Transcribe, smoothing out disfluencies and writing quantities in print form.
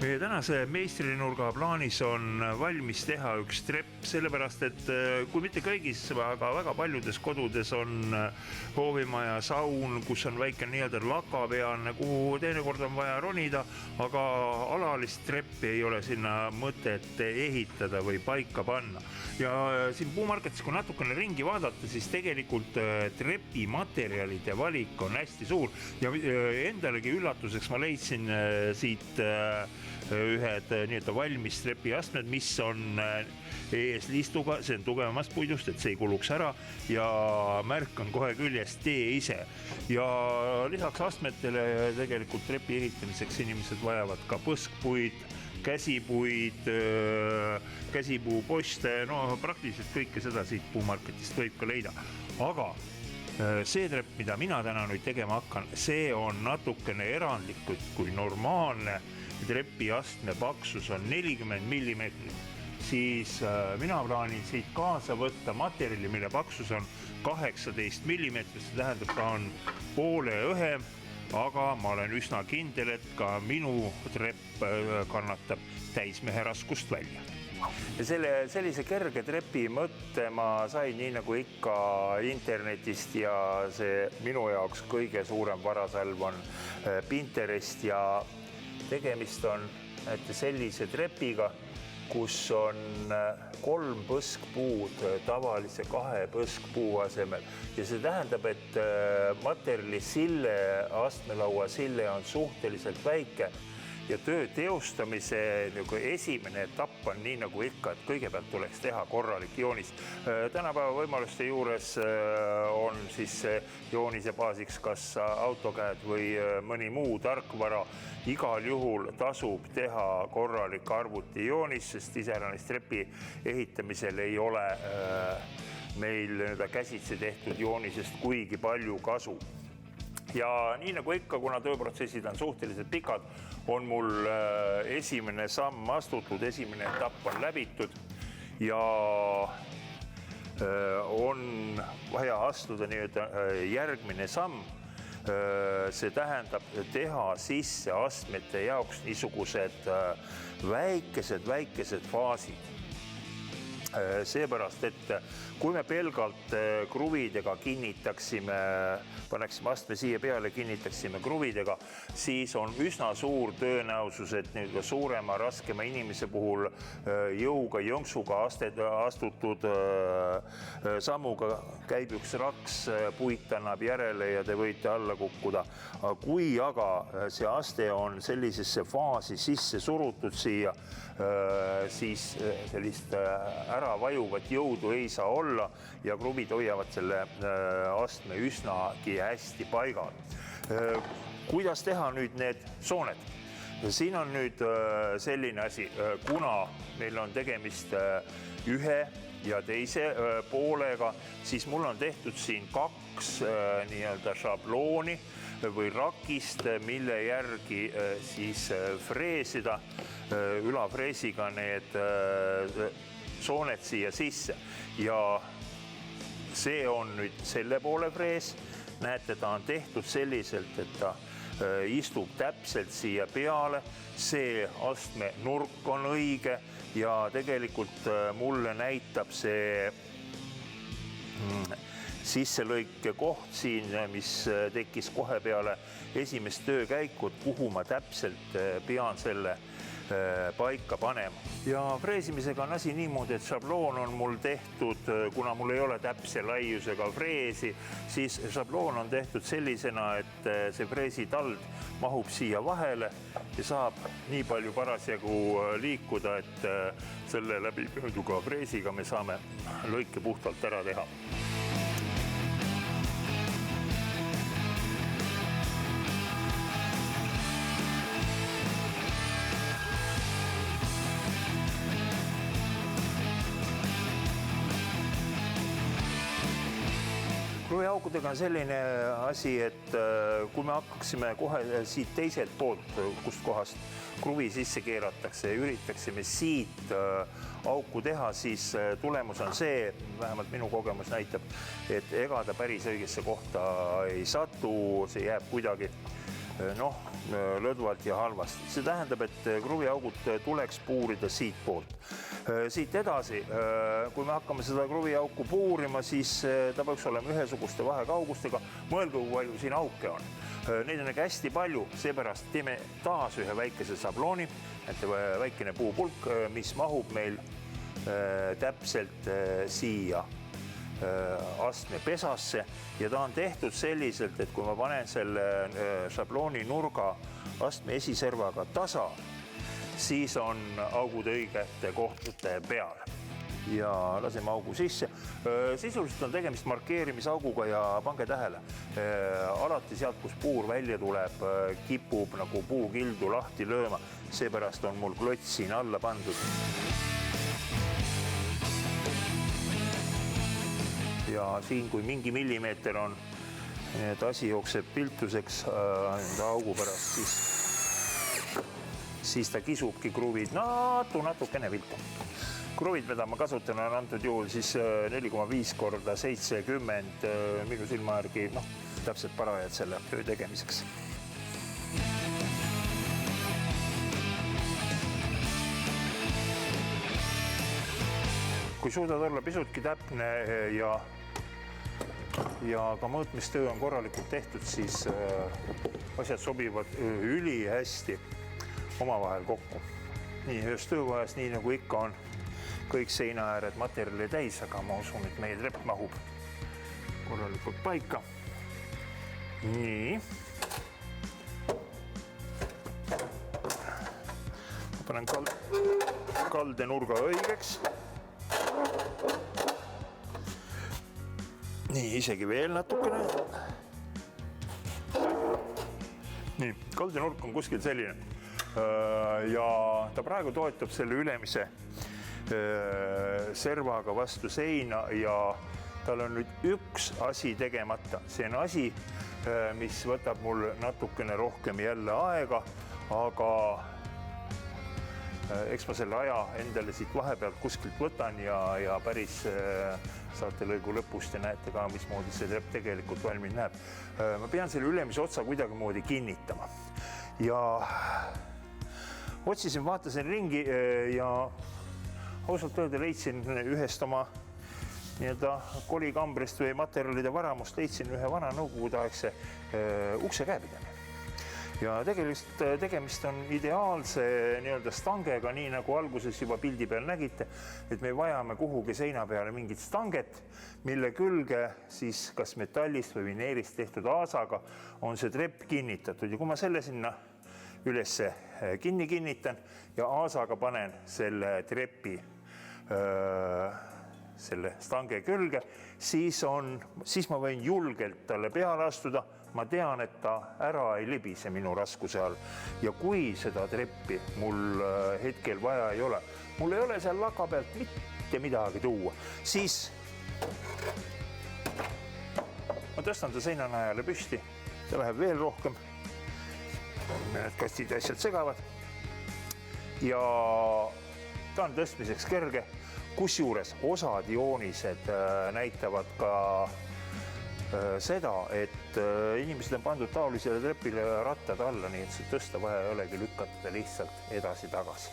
Meie tänase meistrinurga plaanis on valmis teha üks trepp, sellepärast et kui mitte kõigis, aga väga paljudes kodudes on hoovimaja saun, kus on väike nii-öelda lakapealne, kuhu teinekord on vaja ronida, aga alalist treppi ei ole sinna mõtet ehitada või paika panna. Ja siin Puumarketis, kui natukene ringi vaadata, siis tegelikult trepimaterjalide valik on hästi suur ja endalegi üllatuseks ma leidsin siit ühed nii-öelda valmis trepiastmed, mis on eesliistuga, see on tugevamast puidust, et see ei kuluks ära ja märk on kohe küljest tee ise. Ja lisaks astmetele tegelikult trepi ehitamiseks inimesed vajavad ka põskpuid, käsipuid, käsipuuposte, no praktiliselt kõike seda siit Puumarketist võib ka leida. Aga see trepp, mida mina täna nüüd tegema hakkan, see on natukene erandlikult kui normaalne trepiastme paksus on 40 mm, siis mina plaanin siit kaasa võtta materjali, mille paksus on 18 mm, see tähendab, ta on poole õhem, aga ma olen üsna kindel, et ka minu trepp kannatab täismehe raskust välja. Ja sellise kerge trepi mõtte ma sain nii nagu ikka internetist ja see minu jaoks kõige suurem varasalv on Pinterest ja tegemist on sellise trepiga, kus on 3 põskpuud tavalise 2 põskpuu asemel. Ja see tähendab, et materjali sille, astmelaua sille on suhteliselt väike ja töö teostamise esimene etapp on nii nagu ikka, et kõigepealt tuleks teha korralik joonis. Tänapäeva võimaluste juures on siis joonise baasiks kas AutoCAD või mõni muu tarkvara. Igal juhul tasub teha korralik arvuti joonis, sest iseäranis trepi ehitamisel ei ole meil käsitsi tehtud joonisest kuigi palju kasu. Ja nii nagu ikka, kuna tööprotsessid on suhteliselt pikad, on mul esimene samm astutud, esimene etapp on läbitud ja on vaja astuda järgmine samm. See tähendab teha sisse astmete jaoks niisugused väikesed faasid. Seepärast, et kui me pelgalt kruvidega kinnitaksime, paneksime astme siia peale, kinnitaksime kruvidega, siis on üsna suur tõenäosus, et suurema, raskema inimese puhul jõuga, jõnksuga astutud sammuga käib üks raks, puit annab järele ja te võite alla kukkuda. Kui aga see aste on sellisesse faasi sisse surutud siia, siis sellist ära vajuvat jõudu ei saa olla ja kruvid hoiavad selle astme üsnagi hästi paigal. Kuidas teha nüüd need sooned? Siin on nüüd selline asi, kuna meil on tegemist ühe ja teise poolega, siis mul on tehtud siin 2 nii-öelda šablooni või rakist, mille järgi siis freesida ülafreesiga need sooned siia sisse ja see on nüüd selle poole frees. Näete, ta on tehtud selliselt, et ta istub täpselt siia peale. See astme nurk on õige ja tegelikult mulle näitab see sisselõike koht siin, mis tekkis kohe peale esimest töökäiku, kuhu ma täpselt pean selle paika panema. Ja freesimisega on asi niimoodi, et šabloon on mul tehtud, kuna mul ei ole täpse laiusega freesi, siis šabloon on tehtud sellisena, et see freesitald mahub siia vahele ja saab nii palju parasjagu liikuda, et selle läbi mööduga freesiga me saame lõike puhtalt ära teha. Kruviaukudega on selline asi, et kui me hakkaksime kohe siit teiselt poolt, kust kohast kruvi sisse keeratakse ja üritaksime siit auku teha, siis tulemus on see, vähemalt minu kogemus näitab, et ega ta päris õigesse kohta ei satu, see jääb kuidagi lõdvalt ja halvasti. See tähendab, et kruviaugud tuleks puurida siit poolt. Siit edasi, kui me hakkame seda kruviauku puurima, siis ta peaks olema ühesuguste vahekaugustega. Mõelge, kui palju siin auke on. Neid on hästi palju, seepärast teeme taas ühe väikese sablooni, et väikene puupulk, mis mahub meil täpselt siia astme pesasse ja ta on tehtud selliselt, et kui ma panen selle šablooni nurga astme esiservaga tasa, siis on augud õigete kohtade peal ja laseme augu sisse. Sisuliselt on tegemist markeerimisauguga ja pange tähele, alati sealt, kus puur välja tuleb, kipub nagu puukildu lahti lööma, seepärast on mul klots siin alla pandud. Ja siin, kui mingi millimeeter on, et asi jookseb piltuseks augu pärast, siis ta kisubki kruvid natukene viltu. Kruvid, mida ma kasutan, on antud juhul siis 4,5 korda 70 minu silma järgi, täpselt parajad selle töö tegemiseks. Kui suudad olla pisutki täpne ja ka mõõtmistöö on korralikult tehtud, siis asjad sobivad üli hästi omavahel kokku. Nii ühes töökojas, nii nagu ikka on kõik seina ääred materjali täis, aga ma usun, et meie trepp mahub korralikult paika. Nii. Ma panen kalde nurga õigeks. Nii, isegi veel natukene. Nii, kalde nurk on kuskil selline ja ta praegu toetab selle ülemise servaga vastu seina ja tal on nüüd üks asi tegemata. See on asi, mis võtab mul natukene rohkem jälle aega, aga eks ma selle aja endale siit vahepealt kuskilt võtan ja päris saate lõigu lõpust ja näete ka, mismoodi see trepp tegelikult valmis näeb. Ma pean selle ülemise otsa kuidagi moodi kinnitama ja otsisin, vaatasin ringi ja ausalt öelda leidsin ühest oma kolikambrist või materjalide varamust, leidsin ühe vana nõukogudeaegse ukse käepidani. Ja tegelikult tegemist on ideaalse stangega, nii nagu alguses juba pildi peal nägite, et me vajame kuhugi seina peale mingit stanget, mille külge siis kas metallist või vineerist tehtud aasaga on see trepp kinnitatud. Ja kui ma selle sinna ülesse kinni kinnitan ja aasaga panen selle trepi selle stange külge, siis ma võin julgelt talle peale astuda. Ma tean, et ta ära ei libise minu raskuse all ja kui seda treppi mul hetkel vaja ei ole, mul ei ole seal laka pealt mitte midagi tuua, siis ma tõstan ta seinanäjale püsti, ta läheb veel rohkem, need kastid ja asjad segavad ja ta on tõstmiseks kerge, kusjuures osad joonised näitavad ka seda, et inimesed on pandud taolisele trepile rattad alla, nii et see tõsta vaja ei olegi lükata lihtsalt edasi-tagasi.